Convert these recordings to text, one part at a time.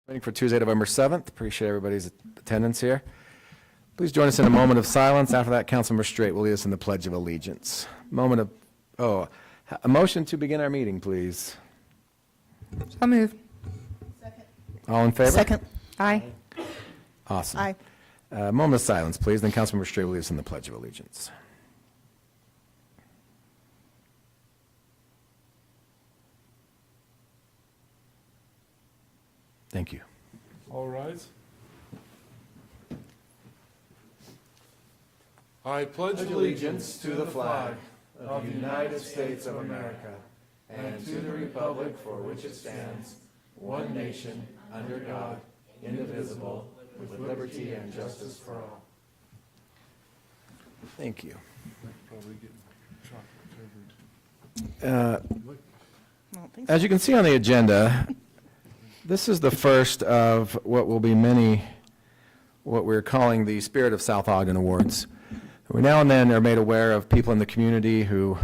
Meeting for Tuesday, November 7th. Appreciate everybody's attendance here. Please join us in a moment of silence. After that, Councilmember Straight will lead us in the Pledge of Allegiance. A motion to begin our meeting, please. So moved. All in favor? Second. Aye. Awesome. Aye. Moment of silence, please. Then Councilmember Straight will lead us in the Pledge of Allegiance. Thank you. All rise. I pledge allegiance to the flag of the United States of America and to the republic for which it stands, one nation, under God, indivisible, with liberty and justice for all. Thank you. Probably getting chocolate covered. I don't think so. As you can see on the agenda, this is the first of what will be many, what we're calling the Spirit of South Ogden Awards. We now and then are made aware of people in the community who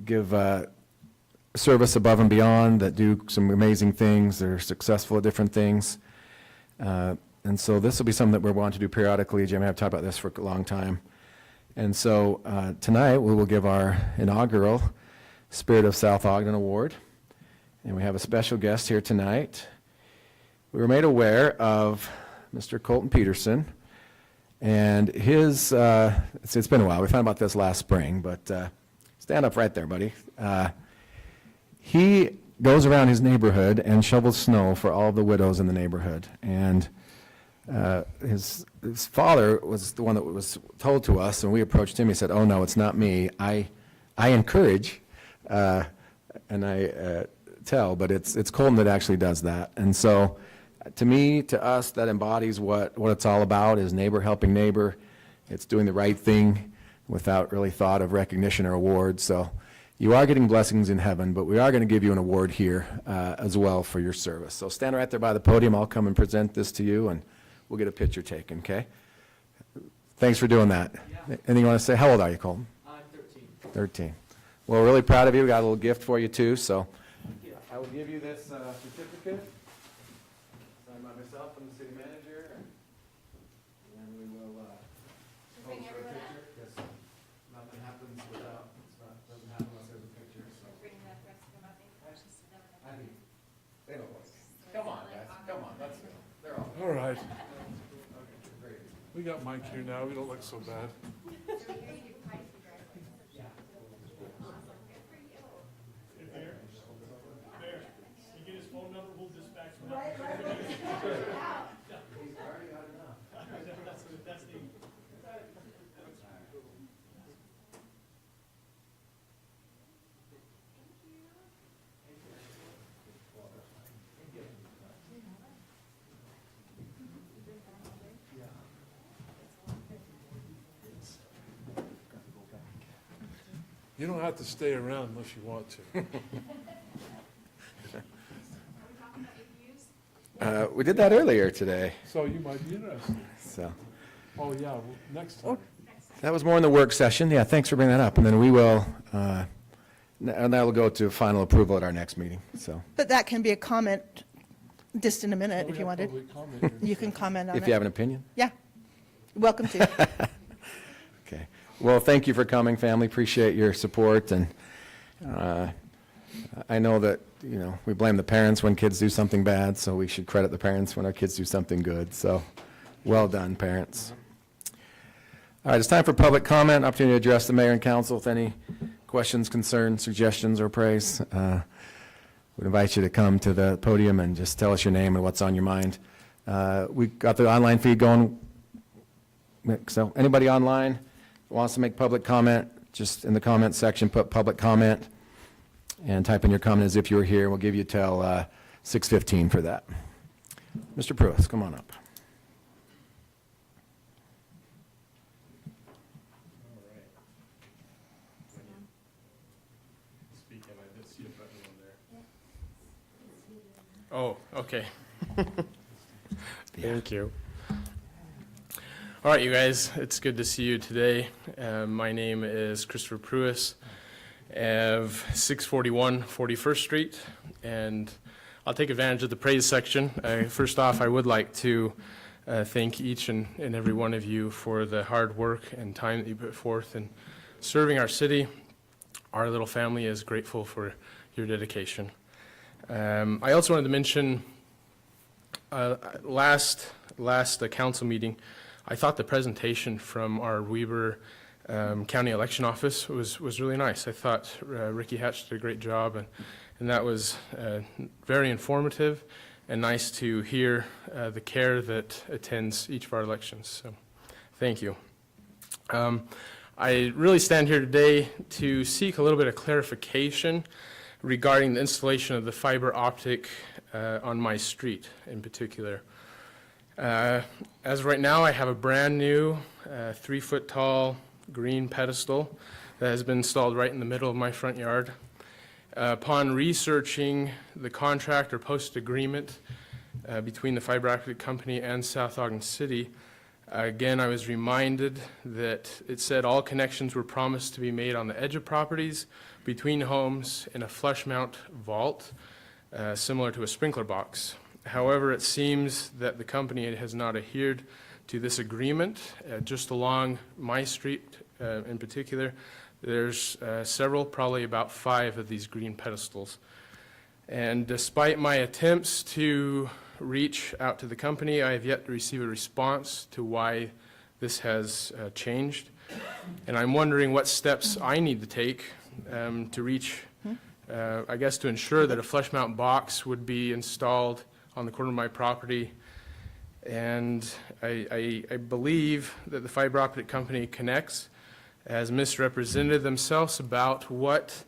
give service above and beyond, that do some amazing things, they're successful at different things. And so this will be something that we're wanting to do periodically. Jim and I have talked about this for a long time. And so tonight we will give our inaugural Spirit of South Ogden Award. And we have a special guest here tonight. We were made aware of Mr. Colton Peterson and his, it's been a while, we found out about this last spring, but stand up right there, buddy. He goes around his neighborhood and shovels snow for all of the widows in the neighborhood. And his father was the one that was told to us, and we approached him. He said, "Oh no, it's not me. I encourage, and I tell, but it's Colton that actually does that." And so, to me, to us, that embodies what it's all about: is neighbor helping neighbor. It's doing the right thing without really thought of recognition or award. So, you are getting blessings in heaven, but we are going to give you an award here as well for your service. So stand right there by the podium. I'll come and present this to you, and we'll get a picture taken, okay? Thanks for doing that. Yeah. Anything you want to say? How old are you, Colton? I'm 13. 13. Well, we're really proud of you. We got a little gift for you, too. So I will give you this certificate signed by myself and the city manager, and then we will pose for a picture. Yes. Nothing happens without, doesn't happen unless there's a picture. So. I mean, they don't want to. Come on, guys. Come on. Let's go. They're all. All right. Okay, great. We got Mike here now. We don't look so bad. You get his phone number, we'll dispatch him. He's already got enough. That's the. You don't have to stay around unless you want to. We did that earlier today. So you might be interested. So Oh, yeah, well, next time. that was more in the work session. Yeah, thanks for bringing that up. And then we will, and that will go to final approval at our next meeting. So But that can be a comment just in a minute We if you have wanted. public comment here. You can comment on it. if you have an opinion. Yeah. Welcome to. Okay. Well, thank you for coming, family. Appreciate your support. And I know that, we blame the parents when kids do something bad, so we should credit the parents when our kids do something good. So well done, parents. All right, it's time for public comment. Opportunity to address the mayor and council with any questions, concerns, suggestions, or praise. We'd invite you to come to the podium and just tell us your name and what's on your mind. We got the online feed going. So anybody online who wants to make public comment, just in the comment section, put public comment and type in your comment as if you were here. We'll give you till 6:15 for that. Mr. Pruitt, come on up. Speaking, I did see a button on there. Oh, okay. Thank you. All right, you guys, it's good to see you today. My name is Christopher Pruitt of 641 41st Street, and I'll take advantage of the praise section. First off, I would like to thank each and every one of you for the hard work and time that you put forth in serving our city. Our little family is grateful for your dedication. I also wanted to mention last council meeting, I thought the presentation from our Weber County Election Office was really nice. I thought Ricky Hatch did a great job, and that was very informative and nice to hear the care that attends each of our elections. So thank you. I really stand here today to seek a little bit of clarification regarding the installation of the fiber optic on my street in particular. As of right now, I have a brand new 3-foot tall green pedestal that has been installed right in the middle of my front yard. Upon researching the contract or post-agreement between the fiber optic company and South Ogden City, again, I was reminded that it said all connections were promised to be made on the edge of properties, between homes, in a flush mount vault, similar to a sprinkler box. However, it seems that the company has not adhered to this agreement. Just along my street in particular, there's several, probably about 5 of these green pedestals. And despite my attempts to reach out to the company, I have yet to receive a response to why this has changed. And I'm wondering what steps I need to take to reach, I guess, to ensure that a flush mount box would be installed on the corner of my property. And I believe that the fiber optic company Connex has misrepresented themselves about what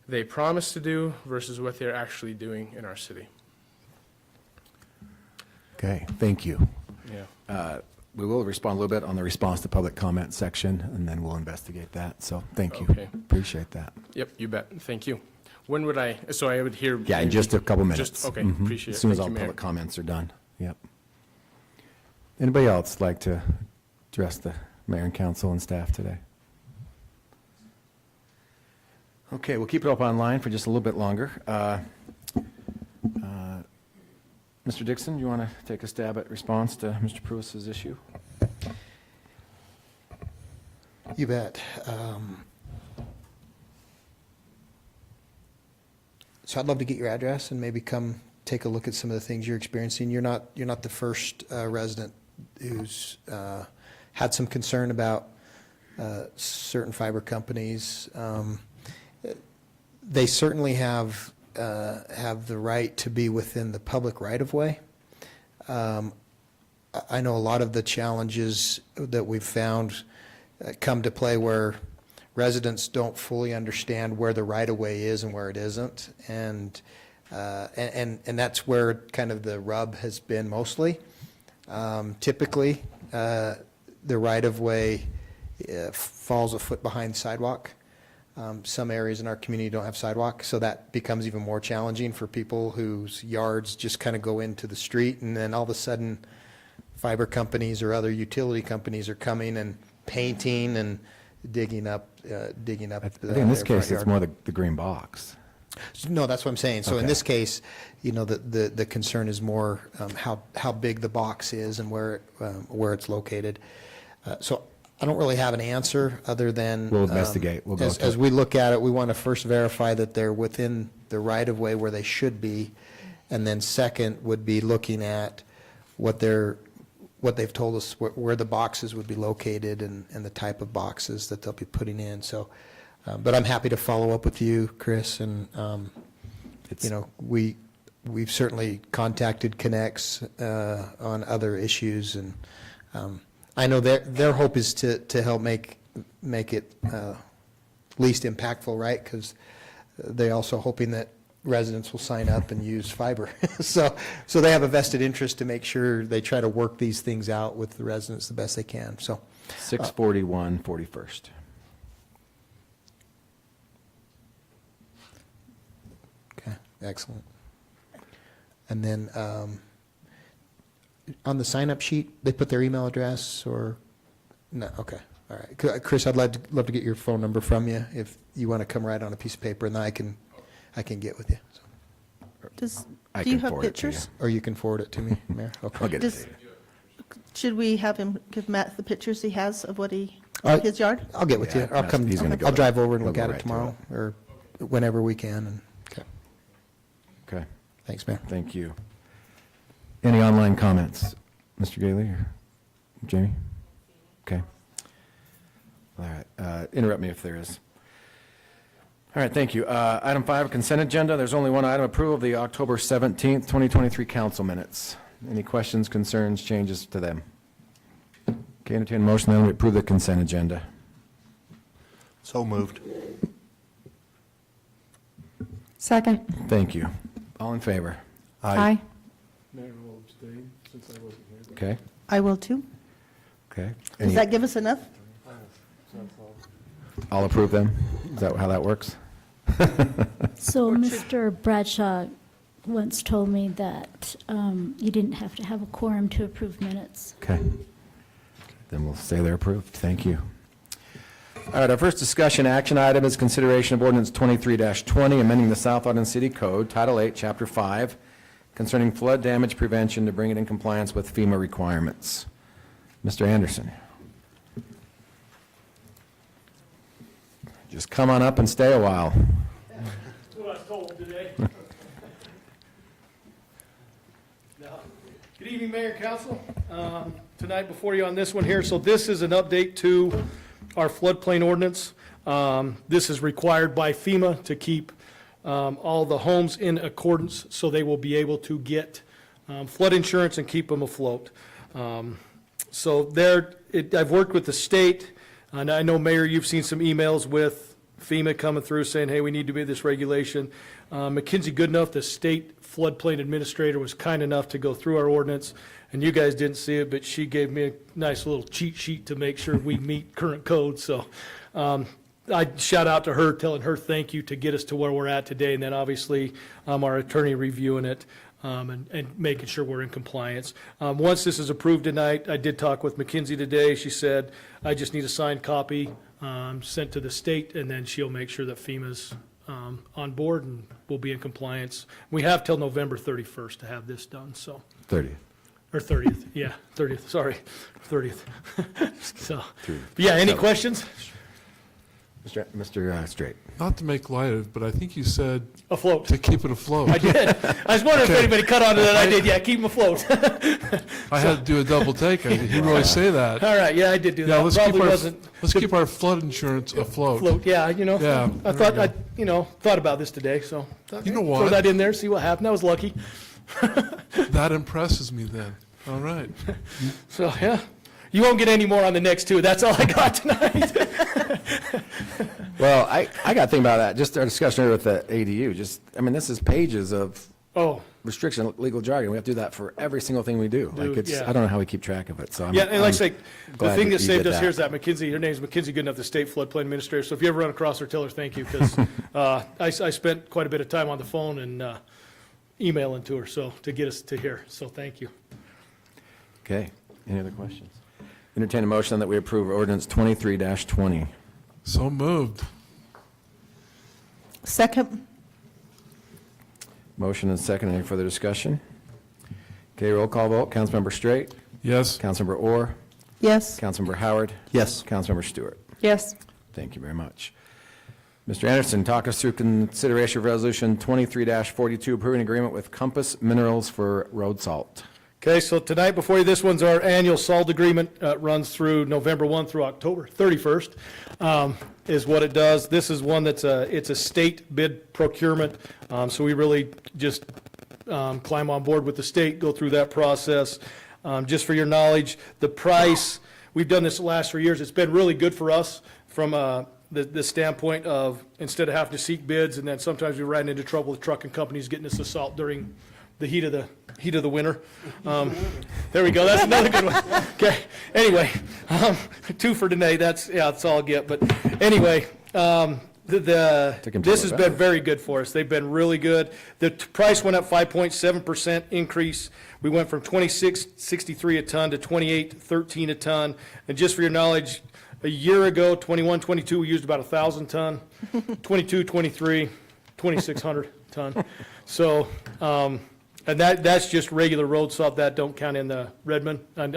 they promised to do versus what they're actually doing in our city. Okay, thank you. Yeah. We will respond a little bit on the response to public comment section, and then we'll investigate that. So thank you. Okay. Appreciate that. Yep, you bet. Thank you. When would so I would hear. Yeah, in just a couple minutes. Just, okay, Mhm. appreciate it. As soon as Thank all you, Mayor. public comments are done. Yep. Anybody else like to address the mayor and council and staff today? Okay, we'll keep it up online for just a little bit longer. Mr. Dixon, you want to take a stab at response to Mr. Pruis's issue? You bet. So I'd love to get your address and maybe come take a look at some of the things you're experiencing. You're not the first resident who's had some concern about certain fiber companies. They certainly have the right to be within the public right-of-way. I know a lot of the challenges that we've found come to play where residents don't fully understand where the right-of-way is and where it isn't, and that's where kind of the rub has been mostly. Typically, the right-of-way falls a foot behind sidewalk. Some areas in our community don't have sidewalk, so that becomes even more challenging for people whose yards just kind of go into the street, and then all of a sudden, fiber companies or other utility companies are coming and painting and digging up. I think in this case, it's more the green box. No, that's what I'm saying. So in Okay. this case, you know, the concern is more how big the box is and where it's located. So I don't really have an answer other than. We'll investigate. We'll go to As it. we look at it, we want to first verify that they're within the right-of-way where they should be. And then second would be looking at what they've told us, where the boxes would be located and the type of boxes that they'll be putting in. So, but I'm happy to follow up with you, Chris, and, you know, we've certainly contacted Connex on other issues, and I know their hope is to help make it least impactful, right? Because they're also hoping that residents will sign up and use fiber. So they have a vested interest to make sure they try to work these things out with the residents the best they can. So 641 41st. okay, excellent. And then on the sign-up sheet, they put their email address or no? Okay, all right. Chris, I'd love to get your phone number from you if you want to come write on a piece of paper, and then I can get with you. So. Does, I do you can have forward it to you. pictures? Or you can forward it to me, Mayor? I'll Okay. get it Does- to you. Should we have him give Matt the pictures he has of what his yard? I'll get with you. Yeah, I'll come, he's gonna go I'll to- drive over and he'll look go at right it to tomorrow, or whenever we can, and, okay. Okay, Thanks, Mayor. thank you. Any online comments? Mr. Gailey or Jamie? Okay. All right, interrupt me if there is. All right, thank you. Item 5, consent agenda. There's only one item, approval of the October 17th, 2023 council minutes. Any questions, concerns, changes to them? Okay, entertain a motion then we approve the consent agenda. So moved. Second. Thank you. All in favor? Aye. Mayor will abstain since I wasn't here. Okay, I will too. okay. Does Any- that give us enough? I'll approve them. Is that how that works? So Mr. Bradshaw once told me that you didn't have to have a quorum to approve minutes. Okay. Then we'll say they're approved. Thank you. All right, our first discussion action item is consideration of ordinance 23-20, amending the South Ogden City Code, Title 8, Chapter 5, concerning flood damage prevention to bring it in compliance with FEMA requirements. Mr. Anderson. Just come on up and stay a while. That's what I was told today. Good evening, Mayor and Council. Tonight before you on this one here, so this is an update to our floodplain ordinance. This is required by FEMA to keep all the homes in accordance, so they will be able to get flood insurance and keep them afloat. So there, I've worked with the state, and I know, Mayor, you've seen some emails with FEMA coming through saying, hey, we need to be this regulation. Mackenzie Goodenough, the state floodplain administrator, was kind enough to go through our ordinance, and you guys didn't see it, but she gave me a nice little cheat sheet to make sure we meet current code. So I shout out to her, telling her thank you to get us to where we're at today, and then obviously our attorney reviewing it and making sure we're in compliance. Once this is approved tonight, I did talk with Mackenzie today. She said, I just need a signed copy sent to the state, and then she'll make sure that FEMA's on board and we'll be in compliance. We have till November 31st to have this done, so, 30. or 30th, yeah, 30th, sorry, 30th. So, but yeah, any questions? Mr. Straight. Not to make light of it, but I think you said Afloat. to keep it afloat. I did. I was wondering if anybody cut onto that. I did, yeah, keep them afloat. I had to do a double take. I didn't really say that. All right, yeah, I did do Yeah, that. let's Probably keep our, wasn't let's keep our flood insurance afloat. afloat, yeah, you know. Yeah, I there thought, we I thought about this today, so. thought, You know Throw what? that in there, see what happened. I was lucky. That impresses me then. All right. So, yeah. You won't get any more on the next two. That's all I got tonight. Well, I got to think about that, just our discussion earlier with the ADU, this is pages of Oh, restriction, legal jargon. We have to do that for every single thing we do. Like, it's, yeah. I don't know how we keep track of it, so I'm. yeah, and like I I'm say, the glad thing that that you saved did us here is that Mackenzie, her name's Mackenzie Goodenough, the state floodplain administrator. So if you ever run across her, tell her thank you, because I spent quite a bit of time on the phone and emailing to her, so, to get us to here. So thank you. Okay, any other questions? Entertain a motion that we approve ordinance 23-20. So moved. Second? Motion and second, any further discussion? Okay, roll call vote, Councilmember Straight, Yes. Councilmember Orr, Yes. Councilmember Howard, Yes. Councilmember Stewart. Yes. Thank you very much. Mr. Anderson, talk us through consideration of resolution 23-42, approving agreement with Compass Minerals for road salt. Okay, so tonight before you, this one's our annual salt agreement. Runs through November 1 through October 31st, is what it does. This is one that's it's a state bid procurement, so we really just climb on board with the state, go through that process. Just for your knowledge, the price, we've done this the last 3 years. It's been really good for us from the standpoint of, instead of having to seek bids, and then sometimes we ran into trouble with trucking companies getting us the salt during the heat of the winter. There we go, that's another good one. Okay, anyway, 2 for today, that's all I'll get, but anyway, this has been very good for us. They've been really good. The price went up 5.7% increase. We went from $26.63 a ton to $28.13 a ton. And just for your knowledge, a year ago, 21, 22, we used about 1,000 ton. 22, 23, 2,600. ton. So, and that's just regular road salt, that don't count in the Redmond. And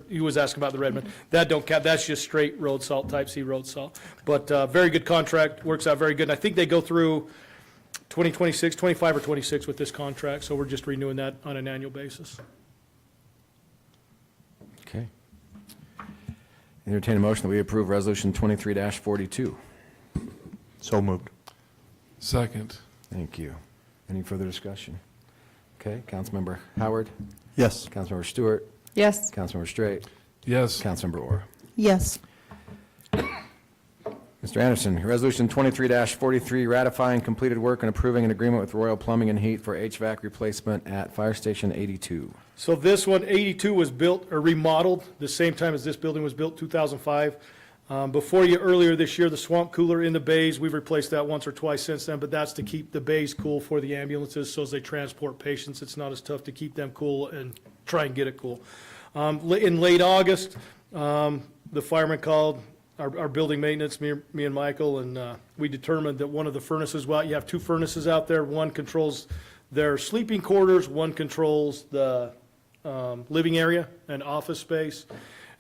he was asking about the Redmond. That don't count, that's just straight road salt, type C road salt. But very good contract, works out very good. And I think they go through 2026, 25 or 26 with this contract, so we're just renewing that on an annual basis. Okay. Entertain a motion that we approve Resolution 23-42. So moved. Second. Thank you. Any further discussion? Okay, Councilmember Howard, Yes. Councilmember Stewart, Yes. Councilmember Straight, Yes. Councilmember Orr. Yes. Mr. Anderson, Resolution 23-43, ratifying completed work and approving an agreement with Royal Plumbing and Heat for HVAC replacement at Fire Station 82. So this one, 82, was built or remodeled the same time as this building was built, 2005. Before you, earlier this year, the swamp cooler in the bays, we've replaced that once or twice since then, but that's to keep the bays cool for the ambulances, so as they transport patients, it's not as tough to keep them cool and try and get it cool. In late August, the fireman called our building maintenance, me and Michael, and we determined that one of the furnaces, well, you have two furnaces out there. One controls their sleeping quarters, one controls the living area and office space.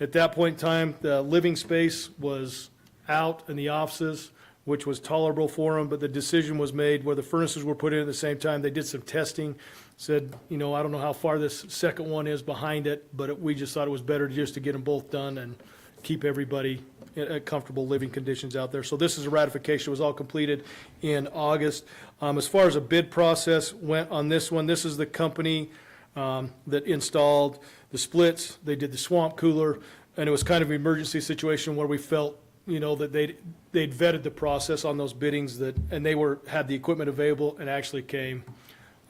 At that point in time, the living space was out in the offices, which was tolerable for them, but the decision was made where the furnaces were put in at the same time. They did some testing, said, I don't know how far this second one is behind it, but we just thought it was better just to get them both done and keep everybody in comfortable living conditions out there. So this is a ratification. It was all completed in August. As far as a bid process went on this one, this is the company that installed the splits. They did the swamp cooler, and it was kind of an emergency situation where we felt, that they'd vetted the process on those biddings and they had the equipment available and actually came,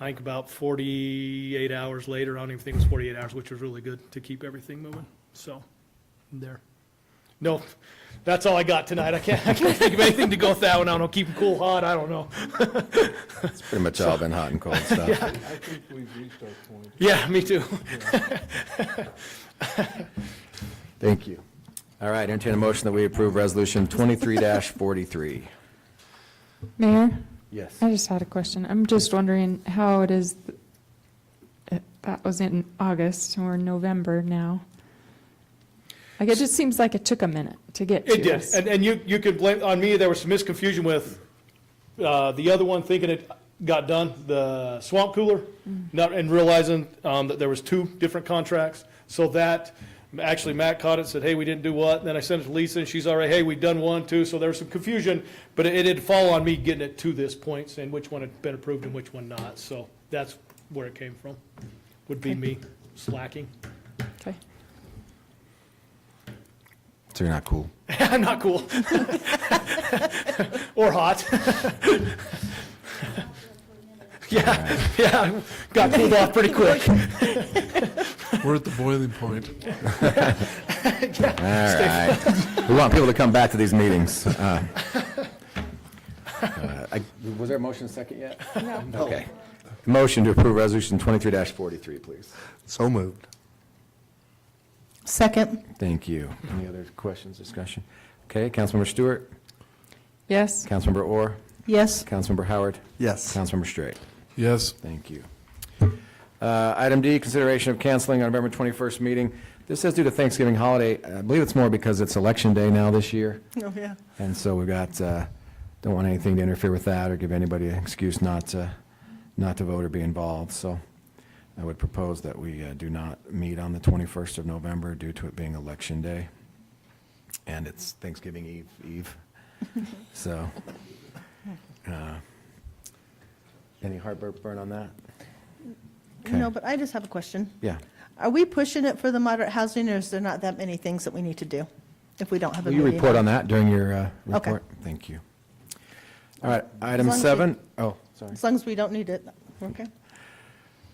I think about 48 hours later. I don't even think it was 48 hours, which was really good to keep everything moving. So, there. No, that's all I got tonight. I can't think of anything to go with that one. I don't know, keep them cool, hot, I don't know. It's pretty much all been hot and cold stuff. I think we've reached our point. Yeah, me too. Thank you. All right, entertain a motion that we approve Resolution 23-43. Mayor, Yes. I just had a question. I'm just wondering how it is, that was in August, and we're in November now. Like, it just seems like it took a minute to get to It did, us. and you can blame, on me, there was some misconfusion with the other one thinking it got done, the swamp cooler, not, and realizing that there was two different contracts. So that, actually Matt caught it, said, hey, we didn't do what? And then I sent it to Lisa, and she's all right, hey, we've done one, too. So there was some confusion, but it did fall on me getting it to this point, saying which one had been approved and which one not. So that's where it came from, would be me slacking. Okay. So you're not cool. I'm not cool. Or hot. Yeah, got cooled off pretty quick. We're at the boiling point. All right. We want people to come back to these meetings. Was there a motion second yet? No. Okay. Motion to approve Resolution 23-43, please. So moved. Second. Thank you. Any other questions, discussion? Okay, Councilmember Stewart, Yes. Councilmember Orr, Yes. Councilmember Howard, Yes. Councilmember Straight. Yes. Thank you. Item D, consideration of canceling our November 21st meeting. This says due to Thanksgiving holiday. I believe it's more because it's Election Day now this year. Oh, yeah. And so we've got, don't want anything to interfere with that or give anybody an excuse not to vote or be involved. So I would propose that we do not meet on the 21st of November due to it being Election Day. And it's Thanksgiving Eve. So, any heartburn on that? Okay. No, but I just have a question. Yeah. Are we pushing it for the moderate housing, or is there not that many things that we need to do if we don't have a Will you meeting? report on that during your Okay. report? Thank you. All right, item long as we- 7. Oh, sorry. As long as we don't need it, okay?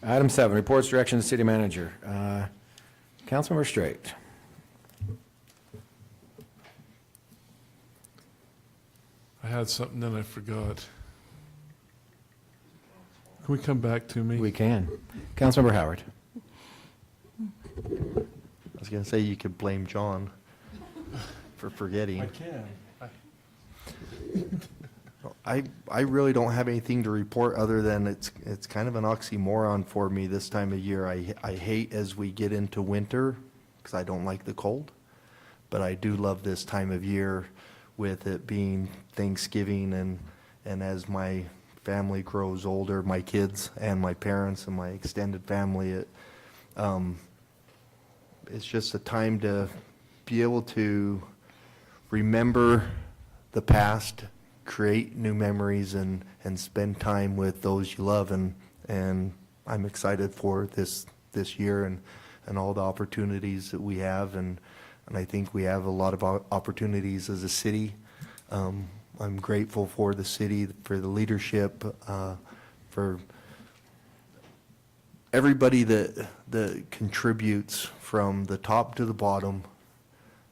Item 7, reports, direction to city manager. Councilmember Straight. I had something, then I forgot. Can we come back to me? We can. Councilmember Howard. I was going to say you could blame John for forgetting. I can. I really don't have anything to report other than it's kind of an oxymoron for me this time of year. I hate as we get into winter because I don't like the cold, but I do love this time of year with it being Thanksgiving and as my family grows older, my kids and my parents and my extended family, it's just a time to be able to remember the past, create new memories, and spend time with those you love. And I'm excited for this year and all the opportunities that we have. And I think we have a lot of opportunities as a city. I'm grateful for the city, for the leadership, for everybody that contributes from the top to the bottom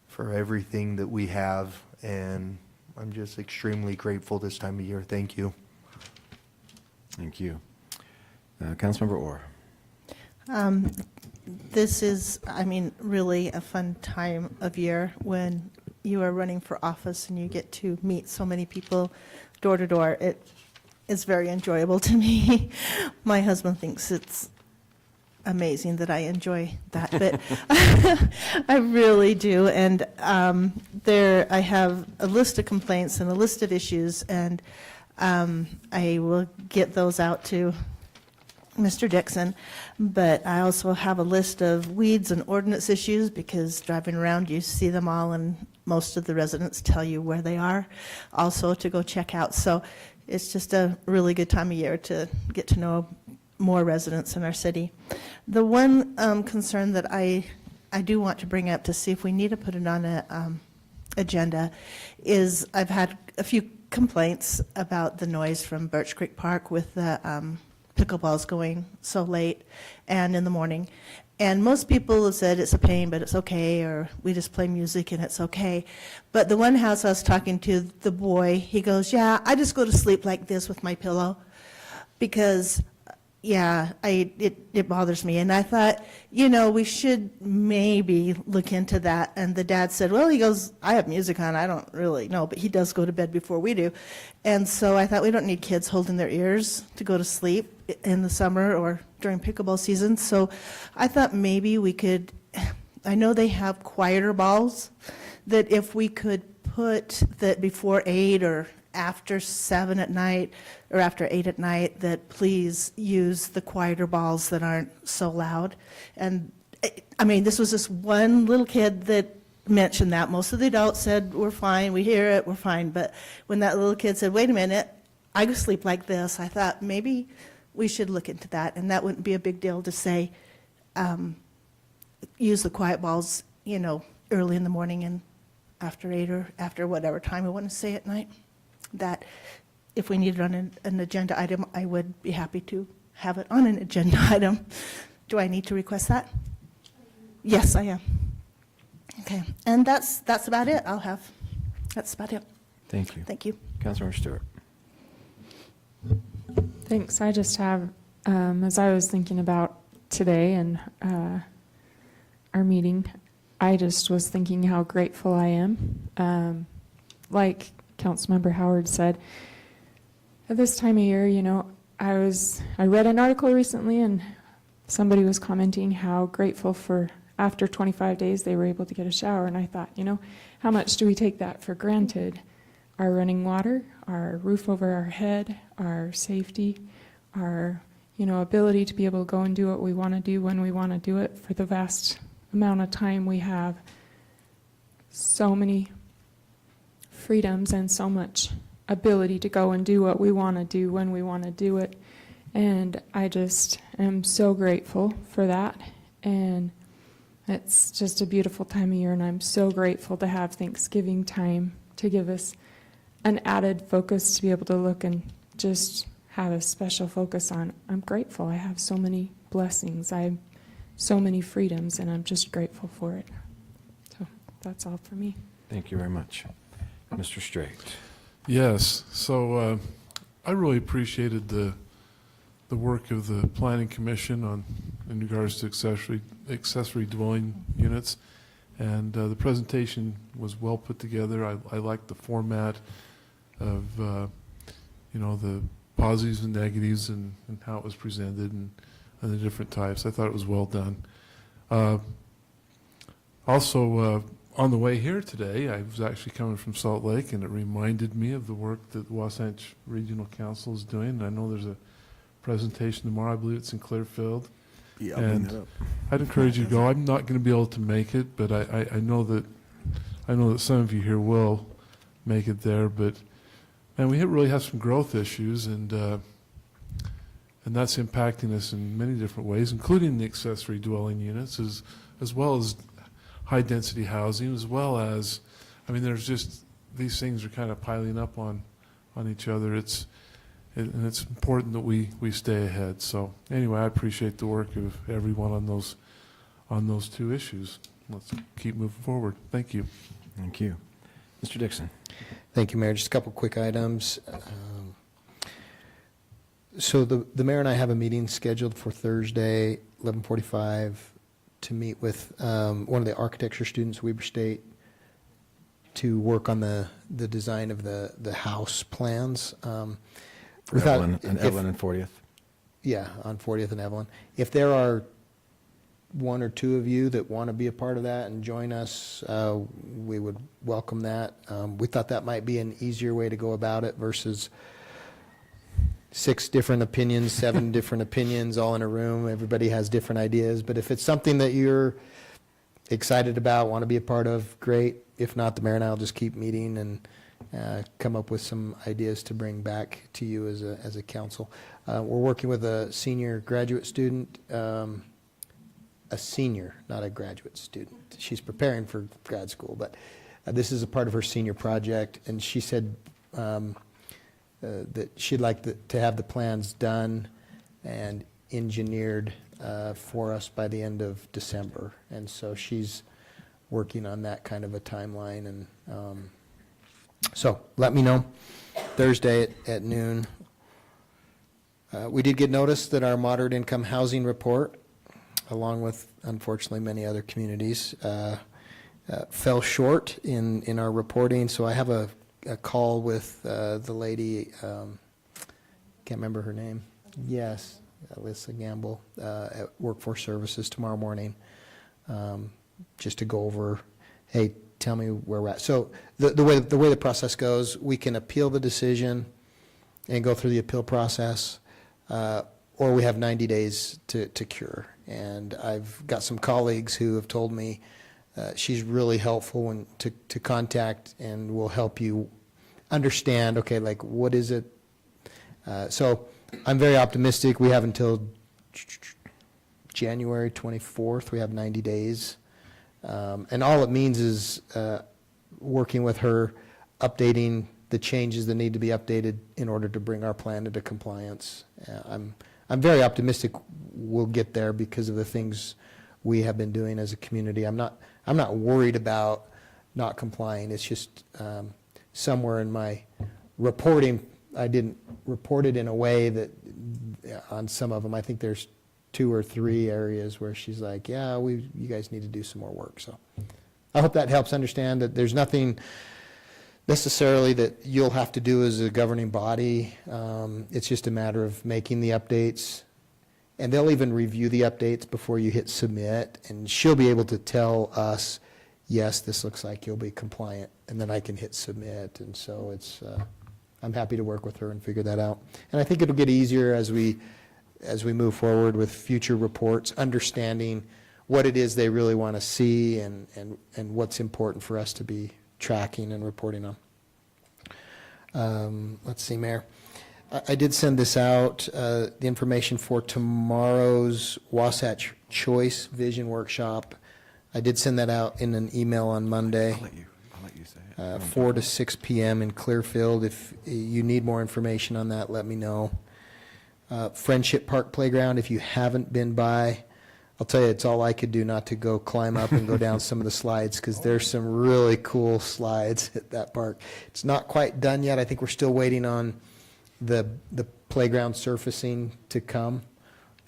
for everything that we have. And I'm just extremely grateful this time of year. Thank you. Thank you. Councilmember Orr. This is, I mean, really a fun time of year when you are running for office and you get to meet so many people door to door. It is very enjoyable to me. My husband thinks it's amazing that I enjoy that, but I really do. And I have a list of complaints and a list of issues, and I will get those out to Mr. Dixon, but I also have a list of weeds and ordinance issues because driving around you see them all, and most of the residents tell you where they are also to go check out. So it's just a really good time of year to get to know more residents in our city. The one concern that I do want to bring up to see if we need to put it on a agenda is I've had a few complaints about the noise from Birch Creek Park with the pickleballs going so late and in the morning. And most people have said it's a pain, but it's okay, or we just play music and it's okay. But the one house I was talking to, the boy, he goes, yeah, I just go to sleep like this with my pillow because, yeah, it bothers me. And I thought, we should maybe look into that. And the dad said, well, he goes, I have music on. I don't really know, but he does go to bed before we do. And so I thought we don't need kids holding their ears to go to sleep in the summer or during pickleball season. So I thought maybe we could, I know they have quieter balls, that if we could put that before 8 or after 7 at night or after 8 at night, that please use the quieter balls that aren't so loud. And I mean, this was just one little kid that mentioned that. Most of the adults said, we're fine, we hear it, we're fine. But when that little kid said, wait a minute, I go sleep like this, I thought maybe we should look into that. And that wouldn't be a big deal to say, use the quiet balls, early in the morning and after 8 or after whatever time we want to say at night. That if we need it on an agenda item, I would be happy to have it on an agenda item. Do I need to request that? Yes, I am. Okay, and that's about it. That's about it. Thank you. Thank you. Councilmember Stewart. Thanks. I just have, as I was thinking about today and our meeting, I just was thinking how grateful I am. Like Councilmember Howard said, at this time of year, I read an article recently and somebody was commenting how grateful for after 25 days they were able to get a shower. And I thought, how much do we take that for granted? Our running water, our roof over our head, our safety, our, ability to be able to go and do what we want to do when we want to do it for the vast amount of time we have. So many freedoms and so much ability to go and do what we want to do when we want to do it. And I just am so grateful for that. And it's just a beautiful time of year, and I'm so grateful to have Thanksgiving time to give us an added focus to be able to look and just have a special focus on. I'm grateful. I have so many blessings. I have so many freedoms, and I'm just grateful for it. So that's all for me. Thank you very much. Mr. Straight. Yes, so I really appreciated the work of the Planning Commission in regards to accessory dwelling units, and the presentation was well put together. I liked the format of the positives and negatives and how it was presented and the different types. I thought it was well done. Also, on the way here today, I was actually coming from Salt Lake, and it reminded me of the work that the Wasatch Regional Council is doing. And I know there's a presentation tomorrow. I believe it's in Clearfield. Yeah, And I'd encourage you to go. I'm not going to be able to make it, but I know that some of you here will make it there. But man, we really have some growth issues, and that's impacting us in many different ways, including the accessory dwelling units, as well as high density housing, as well as, there's just, these things are kind of piling up on each other. And it's important that we stay ahead. So anyway, I appreciate the work of everyone on those two issues. Let's keep moving forward. Thank you. Thank you. Mr. Dixon. Thank you, Mayor. Just a couple quick items. So the mayor and I have a meeting scheduled for Thursday, 11:45, to meet with one of the architecture students, Weber State, to work on the design of the house plans. Evelyn and 40th. Yeah, on 40th and Evelyn. If there are one or two of you that want to be a part of that and join us, we would welcome that. We thought that might be an easier way to go about it versus 6 different opinions, 7 different opinions all in a room. Everybody has different ideas. But if it's something that you're excited about, want to be a part of, great. If not, the mayor and I will just keep meeting and come up with some ideas to bring back to you as a council. We're working with a senior graduate student, a senior, not a graduate student. She's preparing for grad school, but this is a part of her senior project, and she said that she'd like to have the plans done and engineered for us by the end of December. And so she's working on that kind of a timeline. And so let me know Thursday at noon. We did get notice that our moderate income housing report, along with unfortunately many other communities, fell short in our reporting. So I have a call with the lady, can't remember her name. Yes, Alyssa Gamble at Workforce Services tomorrow morning, just to go over, hey, tell me where we're at. So the way the process goes, we can appeal the decision and go through the appeal process, or we have 90 days to cure. And I've got some colleagues who have told me she's really helpful to contact and will help you understand, okay, like what is it? So I'm very optimistic. We have until January 24th. We have 90 days. And all it means is working with her, updating the changes that need to be updated in order to bring our plan into compliance. I'm very optimistic we'll get there because of the things we have been doing as a community. I'm not worried about not complying. It's just somewhere in my reporting, I didn't report it in a way that on some of them, I think there's 2 or 3 areas where she's like, yeah, you guys need to do some more work. So I hope that helps understand that there's nothing necessarily that you'll have to do as a governing body. It's just a matter of making the updates, and they'll even review the updates before you hit submit, and she'll be able to tell us, yes, this looks like you'll be compliant, and then I can hit submit. And so it's I'm happy to work with her and figure that out. And I think it'll get easier as we move forward with future reports, understanding what it is they really want to see and what's important for us to be tracking and reporting on. Let's see, Mayor. I did send this out, the information for tomorrow's Wasatch Choice Vision Workshop. I did send that out in an email on Monday. I'll let you say it. 4 to 6 p.m. in Clearfield. If you need more information on that, let me know. Friendship Park Playground, if you haven't been by, I'll tell you, it's all I could do not to go climb up and go down some of the slides, because there's some really cool slides at that park. It's not quite done yet. I think we're still waiting on the playground surfacing to come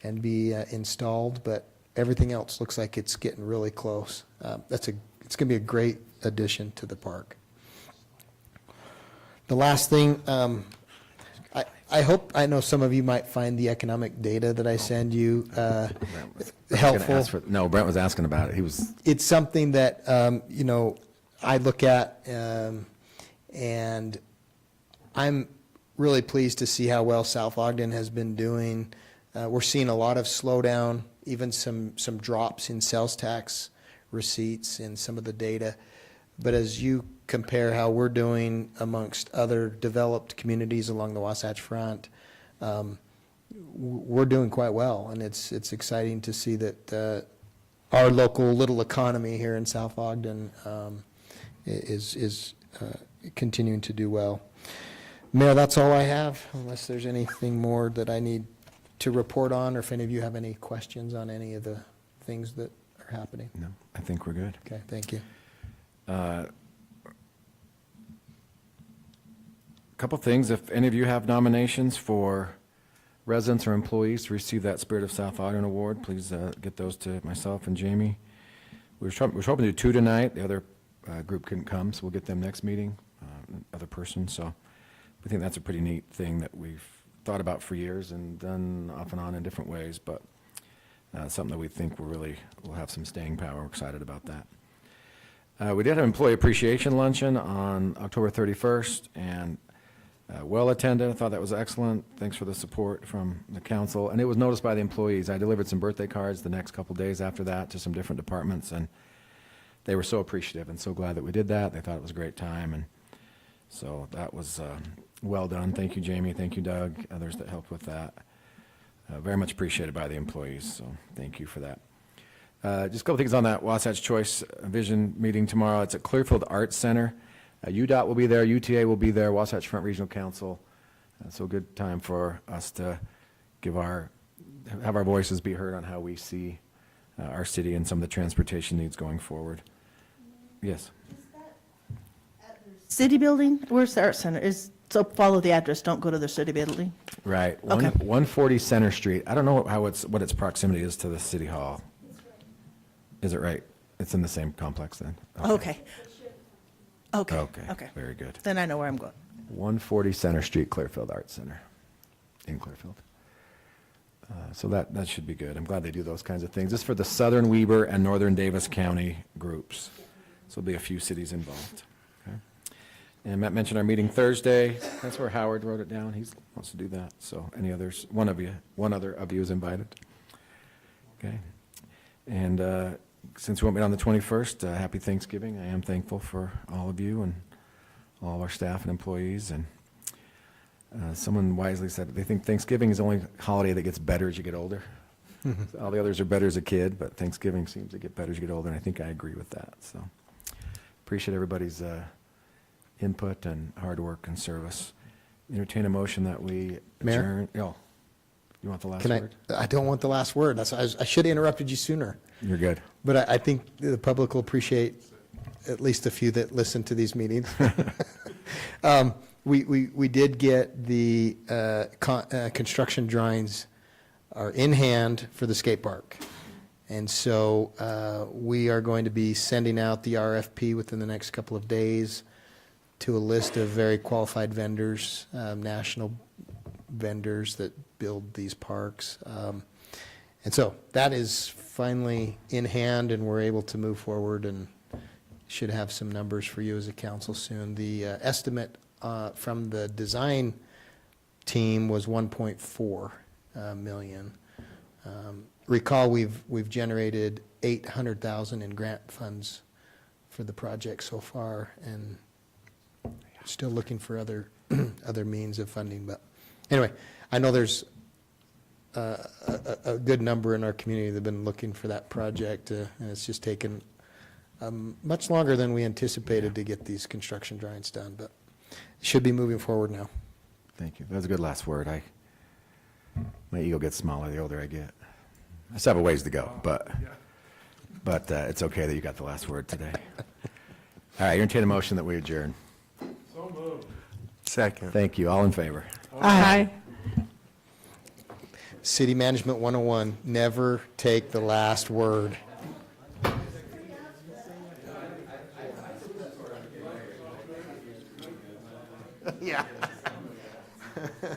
and be installed, but everything else looks like it's getting really close. It's going to be a great addition to the park. The last thing, I hope, I know some of you might find the economic data that I send you Brent was gonna helpful. ask for- No, Brent was asking about it. He was, It's something that, I look at, and I'm really pleased to see how well South Ogden has been doing. We're seeing a lot of slowdown, even some drops in sales tax receipts in some of the data. But as you compare how we're doing amongst other developed communities along the Wasatch Front, we're doing quite well, and it's exciting to see that our local little economy here in South Ogden is continuing to do well. Mayor, that's all I have, unless there's anything more that I need to report on, or if any of you have any questions on any of the things that are happening. no, I think we're good. Okay, thank you. Couple things, if any of you have nominations for residents or employees to receive that Spirit of South Ogden Award, please get those to myself and Jamie. We were hoping to do 2 tonight. The other group couldn't come, so we'll get them next meeting, other person. So we think that's a pretty neat thing that we've thought about for years and done off and on in different ways, but something that we think will have some staying power. We're excited about that. We did have employee appreciation luncheon on October 31st, and well attended. I thought that was excellent. Thanks for the support from the council. And it was noticed by the employees. I delivered some birthday cards the next couple days after that to some different departments, and they were so appreciative and so glad that we did that. They thought it was a great time, and so that was well done. Thank you, Jamie. Thank you, Doug, others that helped with that. Very much appreciated by the employees, so thank you for that. Just a couple things on that Wasatch Choice Vision meeting tomorrow. It's at Clearfield Arts Center. UDOT will be there, UTA will be there, Wasatch Front Regional Council. So a good time for us to have our voices be heard on how we see our city and some of the transportation needs going forward. Yes. City building, where's the art center? So follow the address, don't go to the city building. Right. Okay. 140 Center Street. I don't know what its proximity is to the city hall. Is it right? It's in the same complex then? Okay. Okay. Okay, very good. Then I know where I'm going. 140 Center Street, Clearfield Arts Center in Clearfield. So that should be good. I'm glad they do those kinds of things. This is for the Southern Weber and Northern Davis County groups. So there'll be a few cities involved. Okay. And Matt mentioned our meeting Thursday. That's where Howard wrote it down. He wants to do that. So any others, one other of you is invited. Okay. And since we won't meet on the 21st, happy Thanksgiving. I am thankful for all of you and all our staff and employees. And someone wisely said they think Thanksgiving is the only holiday that gets better as you get older. All the others are better as a kid, but Thanksgiving seems to get better as you get older, and I think I agree with that. So appreciate everybody's input and hard work and service. Entertain a motion that we Mayor? adjourn. Oh, you want the last Can word? I don't want the last word. I should have interrupted you sooner. You're good. But I think the public will appreciate at least a few that listen to these meetings. We did get the construction drawings are in hand for the skate park. And so we are going to be sending out the RFP within the next couple of days to a list of very qualified vendors, national vendors that build these parks. And so that is finally in hand, and we're able to move forward and should have some numbers for you as a council soon. The estimate from the design team was 1.4 million. Recall we've generated 800,000 in grant funds for the project so far, and still looking for other other means of funding. But anyway, I know there's a good number in our community that have been looking for that project, and it's just taken much longer than we anticipated to get these construction drawings done, but it should be moving forward now. Thank you. That was a good last word. My ego gets smaller the older I get. I still have a ways to go, but it's okay that you got the last word today. All right, entertain a motion that we adjourn. So moved. Second. Thank you. All in favor? Aye. City Management 101, never take the last word.